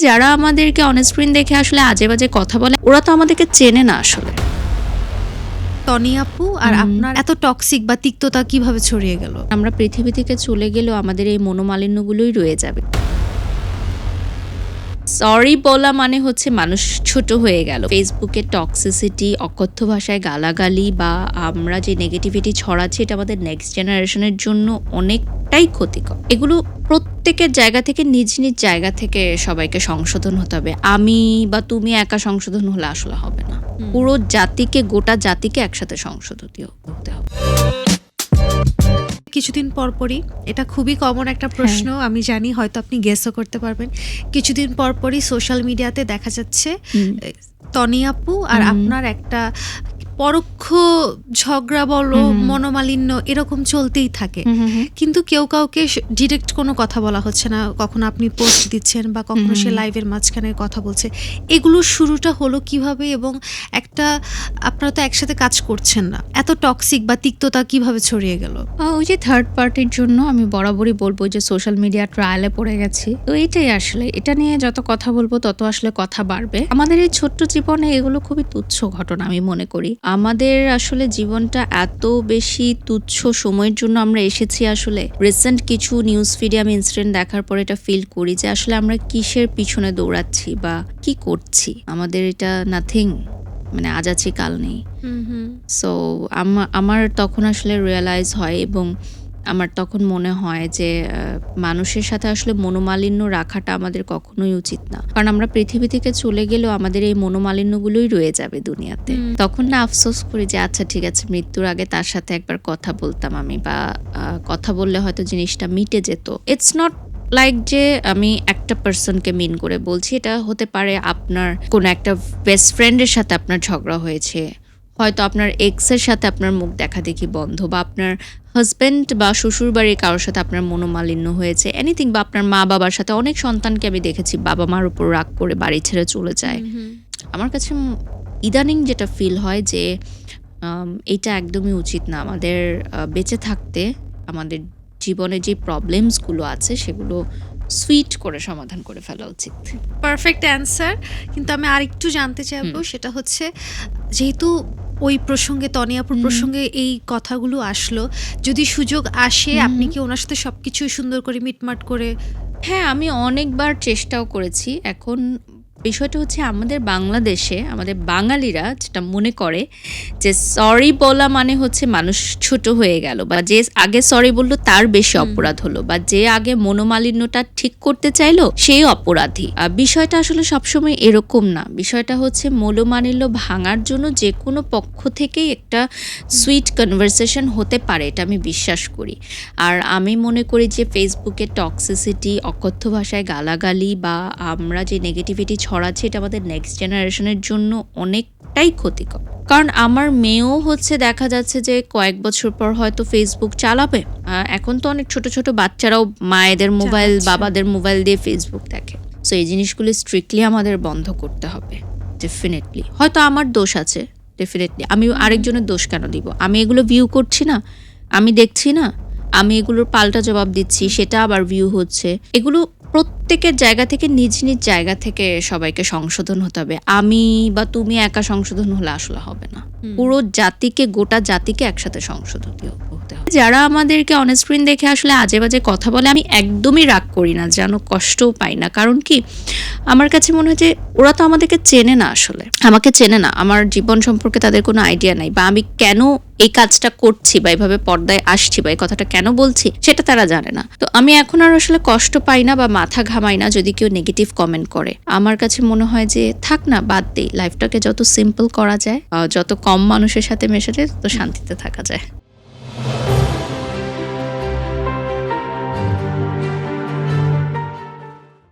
যারা আমাদেরকে on screen দেখে আসলে আজে বাজে কথা বলে, ওরা তো আমাদেরকে চেনে না আসলে। টনি আপু আর আপনার এত টক্সিক বা তিক্ততা কিভাবে ছড়িয়ে গেল? আমরা পৃথিবী থেকে চলে গেলেও আমাদের এই মনোমালিন্যগুলোই রয়ে যাবে। সরি বলা মানে হচ্ছে মানুষ ছোট হয়ে গেল। ফেসবুকে টক্সিসিটি, অকথ্য ভাষায় গালাগালি বা আমরা যে নেগেটিভিটি ছড়াচ্ছি, এটা আমাদের নেক্সট জেনারেশনের জন্য অনেকটাই ক্ষতিকর। এগুলো প্রত্যেকের জায়গা থেকে নিজ নিজ জায়গা থেকে সবাইকে সংশোধন হতে হবে। আমি বা তুমি একা সংশোধন হলে আসলে হবে না। পুরো জাতিকে, গোটা জাতিকে একসাথে সংশোধন হতে হবে। কিছুদিন পরপরই, এটা খুবই কমন একটা প্রশ্ন, আমি জানি হয়তো আপনি গেসও করতে পারবেন। কিছুদিন পরপরই সোশ্যাল মিডিয়াতে দেখা যাচ্ছে টনি আপু আর আপনার একটা পরোক্ষ ঝগড়া বলো, মনোমালিন্য এরকম চলতেই থাকে, কিন্তু কেউ কাউকে ডিরেক্ট কোনো কথা বলা হচ্ছে না। কখনো আপনি পোস্ট দিচ্ছেন বা কখনো সে লাইভের মাঝখানে কথা বলছে। এগুলোর শুরুটা হলো কিভাবে, এবং একটা আপনারা তো একসাথে কাজ করছেন না, এত টক্সিক বা তিক্ততা কিভাবে ছড়িয়ে গেল? ওই যে থার্ড পার্টির জন্য আমি বরাবরই বলবো যে সোশ্যাল মিডিয়া ট্রায়ালে পড়ে গেছি। তো এটাই আসলে, এটা নিয়ে যত কথা বলবো তত আসলে কথা বাড়বে। আমাদের এই ছোট্ট জীবনে এগুলো খুবই তুচ্ছ ঘটনা আমি মনে করি। আমাদের আসলে জীবনটা এত বেশি তুচ্ছ সময়ের জন্য আমরা এসেছি। আসলে রিসেন্ট কিছু নিউজ ফিডে আমি ইনসিডেন্ট দেখার পর এটা ফিল করি যে আসলে আমরা কিসের পিছনে দৌড়াচ্ছি বা কি করছি। আমাদের এটা নাথিং, মানে আজ আছি কাল নেই। সো আমার তখন আসলে রিয়েলাইজ হয় এবং আমার তখন মনে হয় যে মানুষের সাথে আসলে মনোমালিন্য রাখাটা আমাদের কখনোই উচিত না। কারণ আমরা পৃথিবী থেকে চলে গেলেও আমাদের এই মনোমালিন্যগুলোই রয়ে যাবে দুনিয়াতে। তখন না আফসোস করি যে আচ্ছা ঠিক আছে, মৃত্যুর আগে তার সাথে একবার কথা বলতাম আমি, বা কথা বললে হয়তো জিনিসটা মিটে যেত। ইটস নট লাইক যে আমি একটা পার্সনকে মিন করে বলছি। এটা হতে পারে আপনার কোনো একটা বেস্ট ফ্রেন্ডের সাথে আপনার ঝগড়া হয়েছে, হয়তো আপনার এক্সের সাথে আপনার মুখ দেখা দেখি বন্ধ, বা আপনার হাজব্যান্ড বা শ্বশুর বাড়ির কারোর সাথে আপনার মনোমালিন্য হয়েছে, এনিথিং, বা আপনার মা বাবার সাথে। অনেক সন্তানকে আমি দেখেছি বাবা মার উপর রাগ করে বাড়ি ছেড়ে চলে যায়। আমার কাছে ইদানিং যেটা ফিল হয় যে এটা একদমই উচিত না। আমাদের বেঁচে থাকতে আমাদের জীবনে যে প্রবলেমসগুলো আছে সেগুলো সুইট করে সমাধান করে ফেলা উচিত। Perfect answer. কিন্তু আমি আরেকটু জানতে চাইবো, সেটা হচ্ছে যেহেতু ওই প্রসঙ্গে, টনি আপুর প্রসঙ্গে এই কথাগুলো আসলো, যদি সুযোগ আসে আপনি কি ওনার সাথে সবকিছু সুন্দর করে মিটমাট করে? হ্যাঁ, আমি অনেকবার চেষ্টাও করেছি। এখন বিষয়টা হচ্ছে আমাদের বাংলাদেশে, আমাদের বাঙালিরা যেটা মনে করে যে সরি বলা মানে হচ্ছে মানুষ ছোট হয়ে গেল, বা যে আগে সরি বললো তার বেশি অপরাধ হলো, বা যে আগে মনোমালিন্যটা ঠিক করতে চাইলো সেই অপরাধী। বিষয়টা আসলে সবসময় এরকম না। বিষয়টা হচ্ছে মনোমালিন্য ভাঙার জন্য যে কোনো পক্ষ থেকেই একটা সুইট কনভারসেশন হতে পারে, এটা আমি বিশ্বাস করি। আর আমি মনে করি যে ফেসবুকে টক্সিসিটি, অকথ্য ভাষায় গালাগালি বা আমরা যে নেগেটিভিটি ছড়াচ্ছে, এটা আমাদের নেক্সট জেনারেশনের জন্য অনেকটাই ক্ষতিকর। কারণ আমার মেয়েও হচ্ছে দেখা যাচ্ছে যে কয়েক বছর পর হয়তো ফেসবুক চালাবে। এখন তো অনেক ছোট ছোট বাচ্চারাও মায়েদের মোবাইল, বাবাদের মোবাইল দিয়ে ফেসবুক দেখে। সো এই জিনিসগুলো স্ট্রিক্টলি আমাদের বন্ধ করতে হবে ডেফিনেটলি। হয়তো আমার দোষ আছে, ডেফিনেটলি। আমি আরেকজনের দোষ কেন দিব? আমি এগুলো ভিউ করছি না, আমি দেখছি না, আমি এগুলোর পাল্টা জবাব দিচ্ছি, সেটা আবার ভিউ হচ্ছে। এগুলো প্রত্যেকের জায়গা থেকে নিজ নিজ জায়গা থেকে সবাইকে সংশোধন হতে হবে। আমি বা তুমি একা সংশোধন হলে আসলে হবে না। পুরো জাতিকে, গোটা জাতিকে একসাথে সংশোধন হতে হবে। যারা আমাদেরকে অন স্ক্রিন দেখে আসলে আজে বাজে কথা বলে, আমি একদমই রাগ করি না, যেন কষ্টও পাই না। কারণ কি, আমার কাছে মনে হয় যে ওরা তো আমাদেরকে চেনে না, আসলে আমাকে চেনে না, আমার জীবন সম্পর্কে তাদের কোনো আইডিয়া নাই, বা আমি কেন এই কাজটা করছি বা এইভাবে পর্দায় আসছি বা এই কথাটা কেন বলছি সেটা তারা জানে না। তো আমি এখন আর আসলে কষ্ট পাই না বা মাথা ঘামাই না যদি কেউ নেগেটিভ কমেন্ট করে। আমার কাছে মনে হয় যে থাক না, বাদ দেই। লাইফটাকে যত সিম্পল করা যায়, যত কম মানুষের সাথে মেশে যায়, তত শান্তিতে থাকা যায়।